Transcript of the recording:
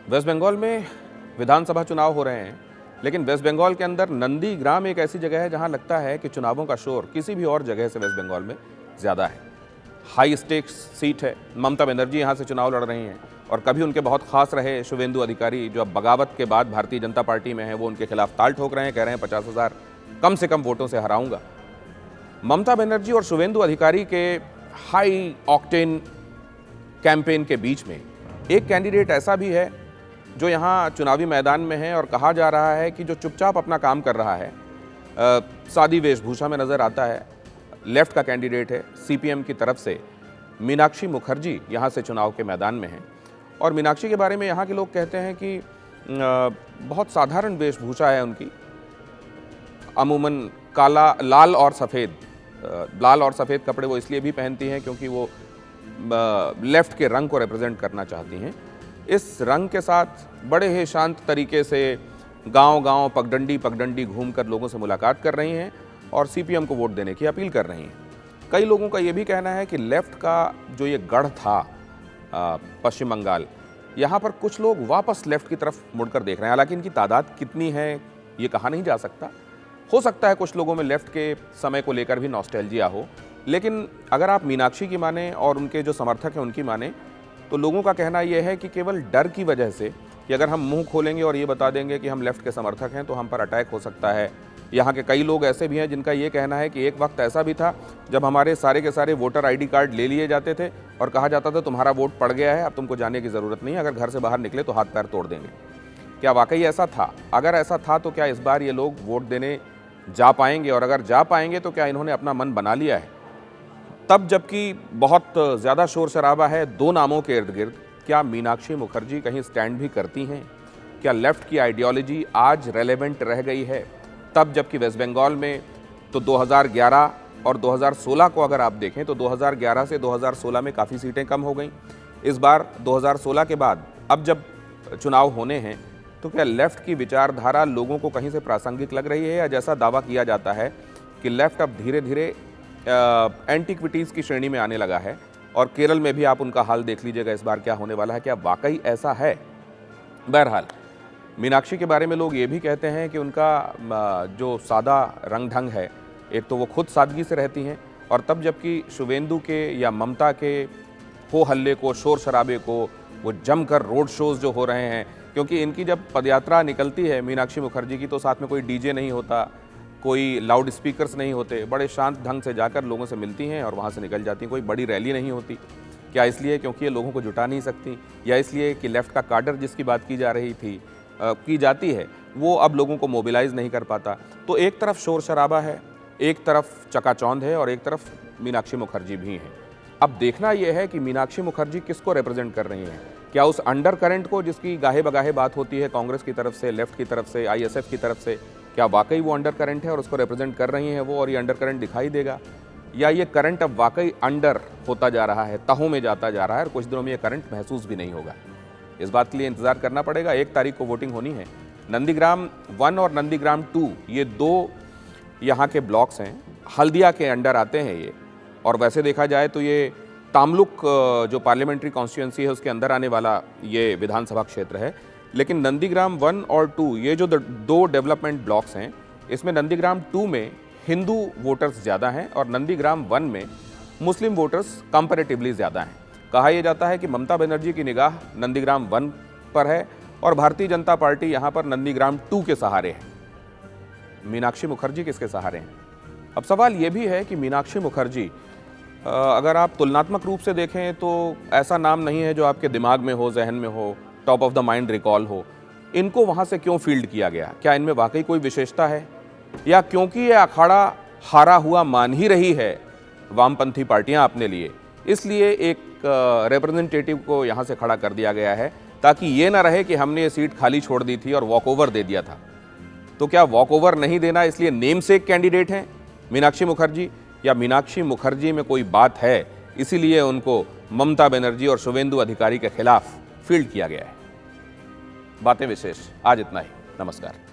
Waste Bengal में विधानसभा चुनाव हो रहे हैं, लेकिन वेस्ट बंगाल के अंदर नंदीग्राम एक ऐसी जगह है जहां लगता है कि चुनावों का शोर किसी भी और जगह से वेस्ट बंगाल में ज़्यादा है। हाई स्टेक्स सीट है। ममता बनर्जी यहां से चुनाव लड़ रही हैं और कभी उनके बहुत खास रहे शुवेंदु अधिकारी, जो अब बगावत के बाद भारतीय जनता पार्टी में है, वो उनके खिलाफ ताल ठोक रहे हैं, कह रहे हैं 50,000 कम से कम वोटों से हराऊंगा। ममता बनर्जी और शुवेंदु अधिकारी के हाई ऑक्टेन कैंपेन के बीच में एक कैंडिडेट ऐसा भी है जो यहाँ चुनावी मैदान में है और कहा जा रहा है कि जो चुपचाप अपना काम कर रहा है, सादी वेशभूषा में नज़र आता है। लेफ्ट का कैंडिडेट है, सीपीएम की तरफ से मीनाक्षी मुखर्जी यहाँ से चुनाव के मैदान में हैं। और मीनाक्षी के बारे में यहाँ के लोग कहते हैं कि बहुत साधारण वेशभूषा है उनकी, अमूमन काला, लाल और सफ़ेद कपड़े वो इसलिए भी पहनती हैं क्योंकि वो लेफ्ट के रंग को रिप्रेजेंट करना चाहती हैं। इस रंग के साथ बड़े ही शांत तरीके से गांव-गांव पगडंडी घूमकर लोगों से मुलाकात कर रही हैं और सीपीएम को वोट देने की अपील कर रही हैं। कई लोगों का ये भी कहना है कि लेफ्ट का जो ये गढ़ था पश्चिम बंगाल, यहाँ पर कुछ लोग वापस लेफ्ट की तरफ मुड़कर देख रहे हैं। हालांकि इनकी तादाद कितनी है ये कहा नहीं जा सकता। हो सकता है कुछ लोगों में लेफ्ट के समय को लेकर भी नॉस्टैल्जिया हो, लेकिन अगर आप मीनाक्षी की माने और उनके जो समर्थक हैं उनकी माने, तो लोगों का कहना यह है कि केवल डर की वजह से कि अगर हम मुंह खोलेंगे और ये बता देंगे कि हम लेफ्ट के समर्थक हैं तो हम पर अटैक हो सकता है। यहाँ के कई लोग ऐसे भी हैं जिनका ये कहना है कि एक वक्त ऐसा भी था जब हमारे सारे के सारे वोटर आईडी कार्ड ले लिए जाते थे और कहा जाता था तुम्हारा वोट पड़ गया है, अब तुमको जाने की ज़रूरत नहीं है, अगर घर से बाहर निकले तो हाथ पैर तोड़ देंगे। क्या वाकई ऐसा था? अगर ऐसा था तो क्या इस बार ये लोग वोट देने जा पाएंगे? और अगर जा पाएंगे तो क्या इन्होंने अपना मन बना लिया है? तब जबकि बहुत ज़्यादा शोर शराबा है दो नामों के इर्द गिर्द, क्या मीनाक्षी मुखर्जी कहीं स्टैंड भी करती हैं? क्या लेफ्ट की आइडियोलॉजी आज रेलेवेंट रह गई है? तब जबकि वेस्ट बंगाल में तो 2011 और 2016 को अगर आप देखें तो 2011 से 2016 में काफ़ी सीटें कम हो गई। इस बार 2016 के बाद अब जब चुनाव होने हैं तो क्या लेफ्ट की विचारधारा लोगों को कहीं से प्रासंगिक लग रही है, या जैसा दावा किया जाता है कि लेफ्ट अब धीरे धीरे एंटीक्विटीज़ की श्रेणी में आने लगा है? और केरल में भी आप उनका हाल देख लीजिएगा इस बार क्या होने वाला है। क्या वाकई ऐसा है? बहरहाल मीनाक्षी के बारे में लोग ये भी कहते हैं कि उनका जो सादा रंग ढंग है, एक तो वो खुद सादगी से रहती हैं, और तब जबकि शुवेंदु के या ममता के हो हल्ले को, शोर शराबे को, वो जमकर रोड शोज़ जो हो रहे हैं, क्योंकि इनकी जब पदयात्रा निकलती है मीनाक्षी मुखर्जी की तो साथ में कोई डीजे नहीं होता, कोई लाउड स्पीकर्स नहीं होते, बड़े शांत ढंग से जाकर लोगों से मिलती हैं और वहाँ से निकल जाती हैं। कोई बड़ी रैली नहीं होती। क्या इसलिए क्योंकि ये लोगों को जुटा नहीं सकती, या इसलिए कि लेफ्ट का काडर जिसकी बात की जा रही थी की जाती है वो अब लोगों को मोबिलाइज़ नहीं कर पाता? तो एक तरफ शोर शराबा है, एक तरफ चकाचौंध है और एक तरफ मीनाक्षी मुखर्जी भी हैं। अब देखना यह है कि मीनाक्षी मुखर्जी किसको रिप्रेजेंट कर रही हैं। क्या उस अंडर करंट को जिसकी गाहे बगाहे बात होती है कांग्रेस की तरफ से, लेफ्ट की तरफ से, आईएसएफ की तरफ से, क्या वाकई वो अंडर करंट है और उसको रिप्रेजेंट कर रही हैं वो, और ये अंडर करंट दिखाई देगा? या ये करंट अब वाकई अंडर होता जा रहा है, तहों में जाता जा रहा है और कुछ दिनों में ये करंट महसूस भी नहीं होगा? इस बात के लिए इंतज़ार करना पड़ेगा। 1 तारीख को वोटिंग होनी है। नंदीग्राम 1 और नंदीग्राम 2 ये 2 यहाँ के ब्लॉक्स हैं, हल्दिया के अंडर आते हैं ये। और वैसे देखा जाए तो ये तामलुक जो पार्लियामेंट्री कॉन्स्टिट्यूंसी है उसके अंदर आने वाला ये विधानसभा क्षेत्र है। लेकिन नंदीग्राम 1 और 2 ये जो 2 डेवलपमेंट ब्लॉक्स हैं, इसमें नंदीग्राम 2 में हिंदू वोटर्स ज़्यादा हैं और नंदीग्राम 1 में मुस्लिम वोटर्स कंपैरेटिवली ज़्यादा हैं। कहा यह जाता है कि ममता बनर्जी की निगाह नंदीग्राम 1 पर है और भारतीय जनता पार्टी यहाँ पर नंदीग्राम 2 के सहारे है। मीनाक्षी मुखर्जी किसके सहारे हैं? अब सवाल ये भी है कि मीनाक्षी मुखर्जी अगर आप तुलनात्मक रूप से देखें तो ऐसा नाम नहीं है जो आपके दिमाग में हो, जहन में हो, top of the mind recall हो। इनको वहाँ से क्यों फील्ड किया गया? क्या इनमें वाकई कोई विशेषता है, या क्योंकि ये अखाड़ा हारा हुआ मान ही रही है वामपंथी पार्टियां अपने लिए, इसलिए एक रिप्रेजेंटेटिव को यहाँ से खड़ा कर दिया गया है ताकि ये ना रहे कि हमने ये सीट खाली छोड़ दी थी और वॉकओवर दे दिया था? तो क्या वॉकओवर नहीं देना इसलिए नेम से एक कैंडिडेट हैं मीनाक्षी मुखर्जी, या मीनाक्षी मुखर्जी में कोई बात है इसीलिए उनको ममता बनर्जी और शुवेंदु अधिकारी के खिलाफ फील्ड किया गया है? बातें विशेष आज इतना ही। नमस्कार।